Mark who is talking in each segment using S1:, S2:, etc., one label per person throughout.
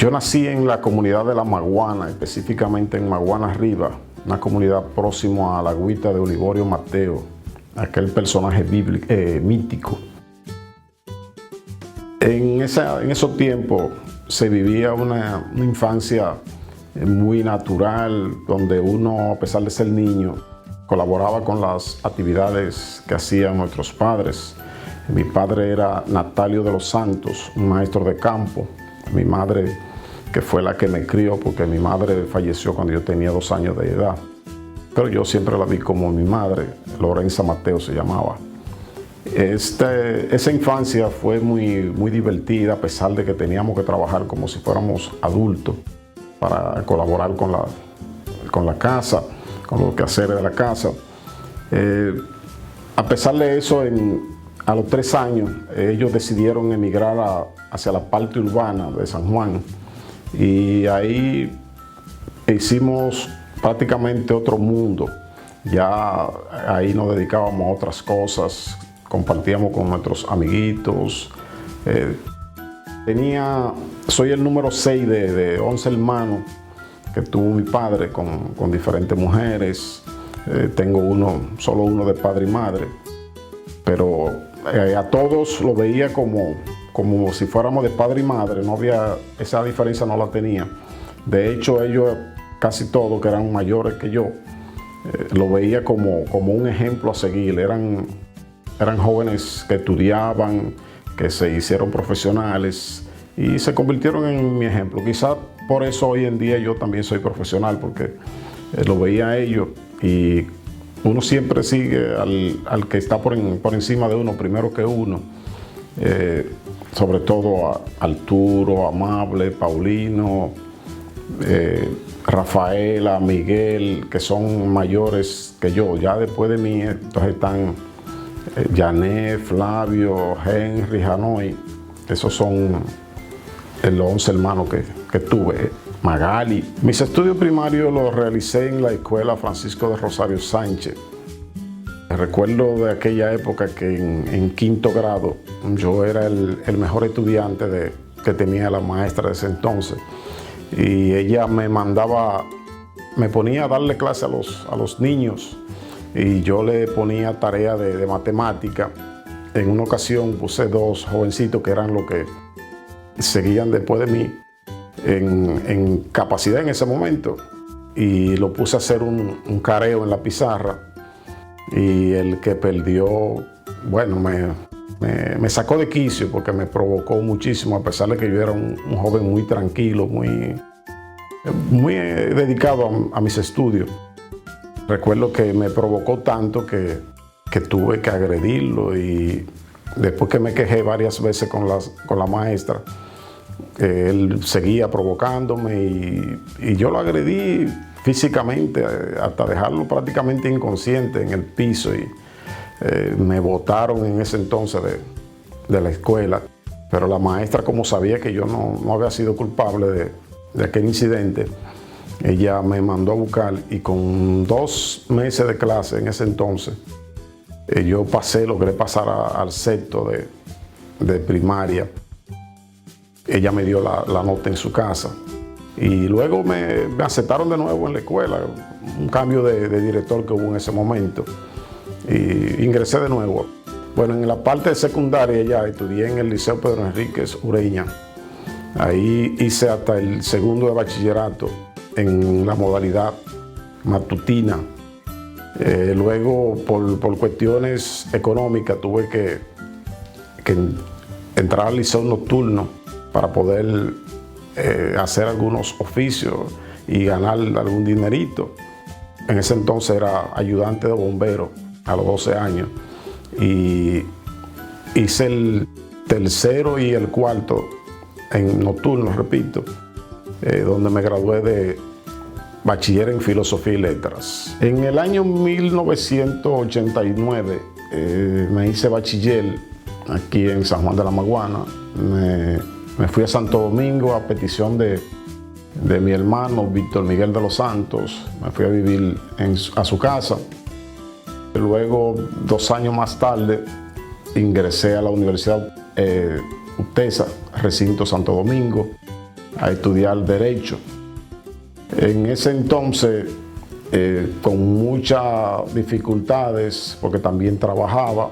S1: Yo nací en la comunidad de La Maguana, específicamente en Maguana Arriba, una comunidad próxima a la agüita de Olivorio Mateo, aquel personaje bíblico, mítico. En esos tiempos se vivía una infancia muy natural, donde uno, a pesar de ser niño, colaboraba con las actividades que hacían nuestros padres. Mi padre era Natalio de los Santos, un maestro de campo. Mi madre, que fue la que me crió, porque mi madre falleció cuando yo tenía 2 años de edad. Pero yo siempre la vi como mi madre, Lorenza Mateo se llamaba. Esa infancia fue muy divertida, a pesar de que teníamos que trabajar como si fuéramos adultos para colaborar con la casa, con los quehaceres de la casa. A pesar de eso, a los 3 años, ellos decidieron emigrar hacia la parte urbana de San Juan, y ahí hicimos prácticamente otro mundo. Ya ahí nos dedicábamos a otras cosas, compartíamos con nuestros amiguitos. Soy el número 6 de 11 hermanos que tuvo mi padre con diferentes mujeres. Tengo solo uno de padre y madre, pero a todos lo veía como si fuéramos de padre y madre. No había, esa diferencia no la tenía. De hecho, ellos casi todos, que eran mayores que yo, lo veía como un ejemplo a seguir. Eran jóvenes que estudiaban, que se hicieron profesionales y se convirtieron en mi ejemplo. Quizás por eso hoy en día yo también soy profesional, porque lo veía a ellos, y uno siempre sigue al que está por encima de uno, primero que uno. Sobre todo a Arturo, Amable, Paulino, Rafaela, Miguel, que son mayores que yo. Ya después de mí, entonces están Janet, Flavio, Henry, Hanoi. Esos son los 11 hermanos que tuve. Magali. Mis estudios primarios los realicé en la escuela Francisco de Rosario Sánchez. Recuerdo de aquella época que en 5º grado yo era el mejor estudiante que tenía la maestra de ese entonces, y ella me ponía a darle clase a los niños, y yo le ponía tarea de matemática. En una ocasión puse 2 jovencitos que eran los que seguían después de mí en capacidad en ese momento, y lo puse a hacer un careo en la pizarra. Y el que perdió, bueno, me sacó de quicio, porque me provocó muchísimo, a pesar de que yo era un joven muy tranquilo, muy dedicado a mis estudios. Recuerdo que me provocó tanto que tuve que agredirlo, y después que me quejé varias veces con la maestra, él seguía provocándome, y yo lo agredí físicamente hasta dejarlo prácticamente inconsciente en el piso, y me botaron en ese entonces de la escuela. Pero la maestra, como sabía que yo no había sido culpable de aquel incidente, ella me mandó a buscar, y con 2 meses de clase en ese entonces, yo logré pasar al 6º de primaria. Ella me dio la nota en su casa, y luego me aceptaron de nuevo en la escuela, un cambio de director que hubo en ese momento, y ingresé de nuevo. Bueno, en la parte de secundaria ya estudié en el Liceo Pedro Enríquez Ureña. Ahí hice hasta el 2º de bachillerato en la modalidad matutina. Luego, por cuestiones económicas, tuve que entrar al liceo nocturno para poder hacer algunos oficios y ganar algún dinerito. En ese entonces era ayudante de bombero a los 12 años, y hice el 3º y el 4º en nocturno, repito, donde me gradué de bachiller en Filosofía y Letras. En el año 1989 me hice bachiller aquí en San Juan de la Maguana. Me fui a Santo Domingo a petición de mi hermano Víctor Miguel de los Santos. Me fui a vivir a su casa. Luego, 2 años más tarde, ingresé a la Universidad UTESA, recinto Santo Domingo. a estudiar Derecho. En ese entonces, con muchas dificultades, porque también trabajaba,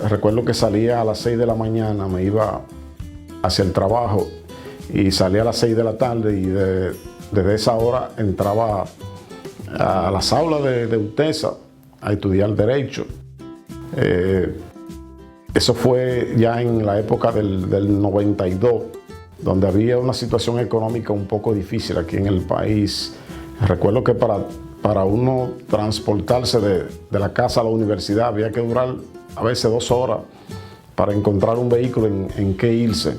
S1: recuerdo que salía a las 6 de la mañana, me iba hacia el trabajo y salía a las 6 de la tarde y desde esa hora entraba a las aulas de UTESA a estudiar Derecho. Eso fue ya en la época del 92, donde había una situación económica un poco difícil aquí en el país. Recuerdo que para uno transportarse de la casa a la universidad había que durar a veces 2 horas para encontrar un vehículo en que irse.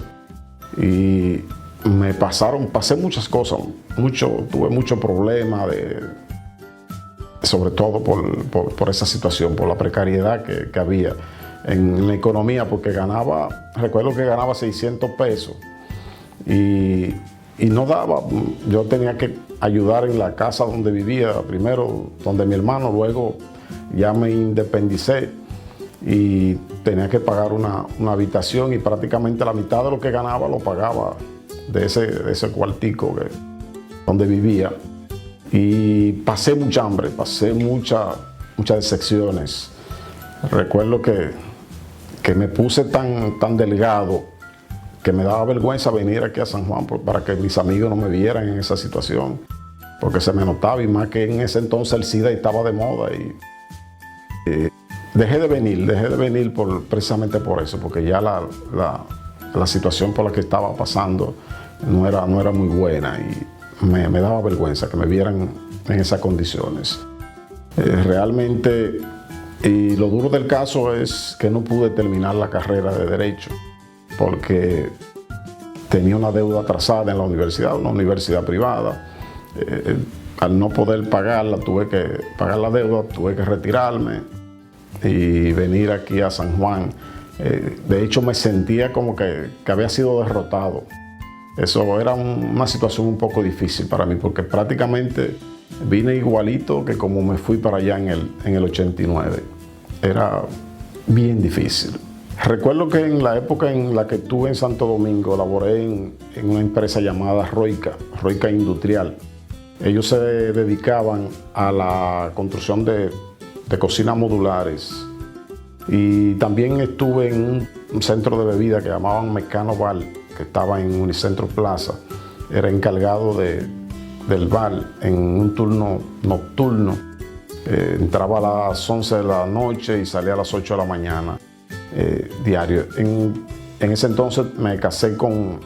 S1: Y pasé muchas cosas, tuve muchos problemas, sobre todo por esa situación, por la precariedad que había en la economía, porque recuerdo que ganaba 600 pesos y no daba. Yo tenía que ayudar en la casa donde vivía, primero donde mi hermano, luego ya me independicé y tenía que pagar una habitación, y prácticamente la mitad de lo que ganaba lo pagaba de ese cuartico donde vivía. Y pasé mucha hambre, pasé muchas decepciones. Recuerdo que me puse tan delgado que me daba vergüenza venir aquí a San Juan para que mis amigos no me vieran en esa situación, porque se me notaba, y más que en ese entonces el SIDA estaba de moda. Y dejé de venir precisamente por eso, porque ya la situación por la que estaba pasando no era muy buena, y me daba vergüenza que me vieran en esas condiciones. Realmente, y lo duro del caso es que no pude terminar la carrera de Derecho, porque tenía una deuda atrasada en la universidad, una universidad privada. Al no poder pagarla, tuve que pagar la deuda, tuve que retirarme y venir aquí a San Juan. De hecho, me sentía como que había sido derrotado. Eso era una situación un poco difícil para mí, porque prácticamente vine igualito que como me fui para allá en el 89. Era bien difícil. Recuerdo que en la época en la que estuve en Santo Domingo, laboré en una empresa llamada Roica Industrial. Ellos se dedicaban a la construcción de cocinas modulares. Y también estuve en un centro de bebida que llamaban Mecano Bar, que estaba en Unicentro Plaza. Era encargado del bar en un turno nocturno. Entraba a las 11 de la noche y salía a las 8 de la mañana diario. En ese entonces me casé con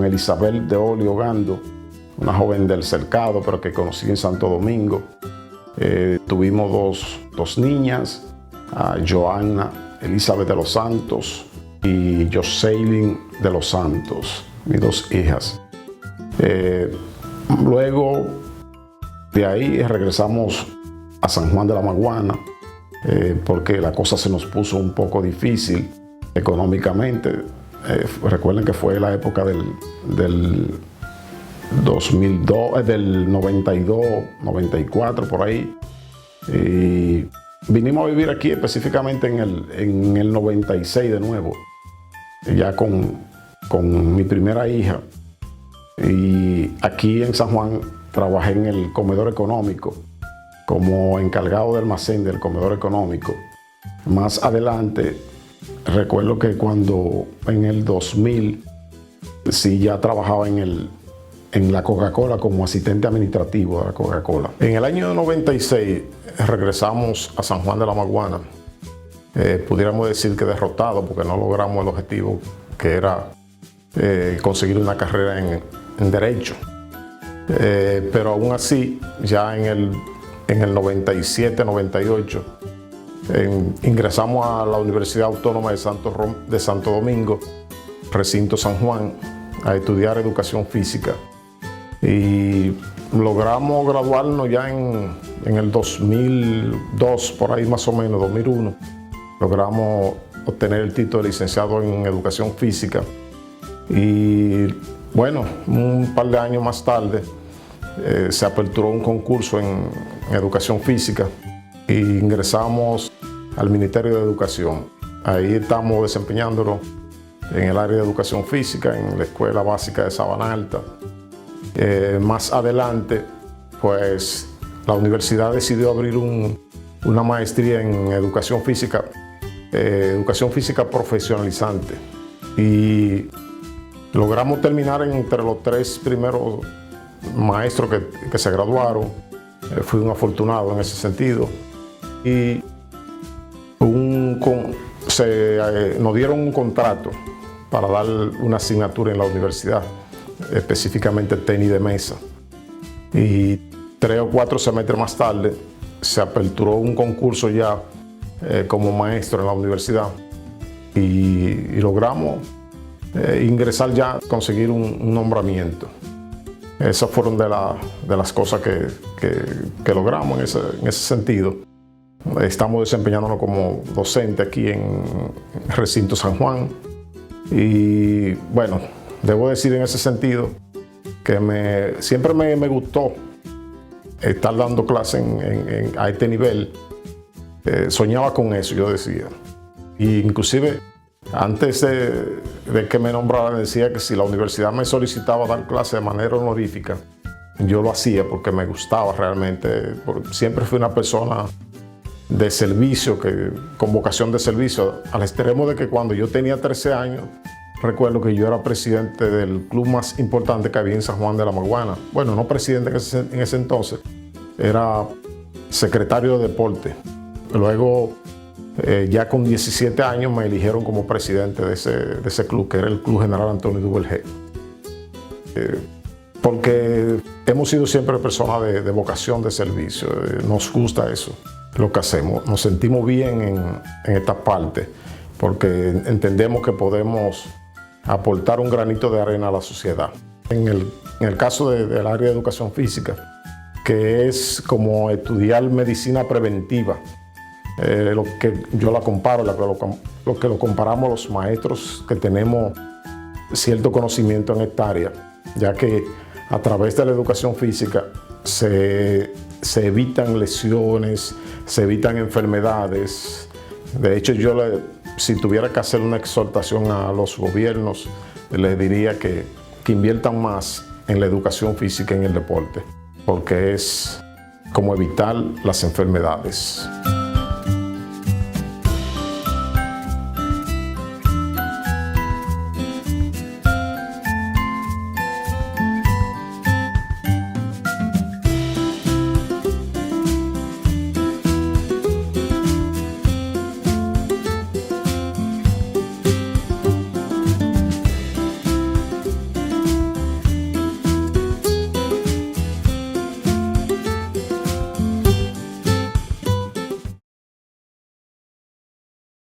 S1: Elizabeth de Olio Gando, una joven del Cercado, pero que conocí en Santo Domingo. Tuvimos dos niñas, Joanna Elizabeth de los Santos y Jocelyn de los Santos, mis 2 hijas. Luego de ahí regresamos a San Juan de la Maguana, porque la cosa se nos puso un poco difícil económicamente. Recuerden que fue la época del 2002, del 92, 94, por ahí. Y vinimos a vivir aquí específicamente en el 96 de nuevo, ya con mi primera hija. Y aquí en San Juan trabajé en el comedor económico como encargado de almacén del comedor económico. Más adelante, recuerdo que cuando en el 2000 sí ya trabajaba en la Coca-Cola como asistente administrativo de la Coca-Cola. En el año 96 regresamos a San Juan de la Maguana. Pudiéramos decir que derrotado, porque no logramos el objetivo que era conseguir una carrera en Derecho. Pero aún así, ya en el 97, 98, ingresamos a la Universidad Autónoma de Santo Domingo, recinto San Juan, a estudiar educación física. Y logramos graduarnos ya en el 2002, por ahí más o menos, 2001. Logramos obtener el título de licenciado en educación física. Y bueno, un par de años más tarde se aperturó un concurso en educación física e ingresamos al Ministerio de Educación. Ahí estamos desempeñándonos en el área de educación física, en la Escuela Básica de Sabana Alta. Más adelante, pues la universidad decidió abrir una maestría en educación física profesionalizante. Y logramos terminar entre los 3 primeros maestros que se graduaron. Fui un afortunado en ese sentido. Y nos dieron un contrato para dar una asignatura en la universidad, específicamente tenis de mesa. Y 3 o 4 semestres más tarde se aperturó un concurso ya como maestro en la universidad y logramos ingresar ya, conseguir un nombramiento. Esas fueron de las cosas que logramos en ese sentido. Estamos desempeñándonos como docente aquí en Recinto San Juan. Y bueno, debo decir en ese sentido que siempre me gustó estar dando clases a este nivel. Soñaba con eso, yo decía. Y inclusive antes de que me nombraran, decía que si la universidad me solicitaba dar clases de manera honorífica, yo lo hacía porque me gustaba realmente. Siempre fui una persona de servicio, con vocación de servicio, al extremo de que cuando yo tenía 13 años, recuerdo que yo era presidente del club más importante que había en San Juan de la Maguana. Bueno, no presidente en ese entonces, era secretario de deporte. Luego, ya con 17 años, me eligieron como presidente de ese club, que era el Club General Antonio Duvergé. Porque hemos sido siempre personas de vocación de servicio, nos gusta eso, lo que hacemos, nos sentimos bien en esta parte, porque entendemos que podemos aportar un granito de arena a la sociedad. En el caso del área de educación física, que es como estudiar medicina preventiva, lo que yo la comparo, lo que lo comparamos los maestros que tenemos cierto conocimiento en esta área, ya que a través de la educación física se evitan lesiones, se evitan enfermedades. De hecho, si tuviera que hacer una exhortación a los gobiernos, les diría que inviertan más en la educación física y en el deporte, porque es como evitar las enfermedades.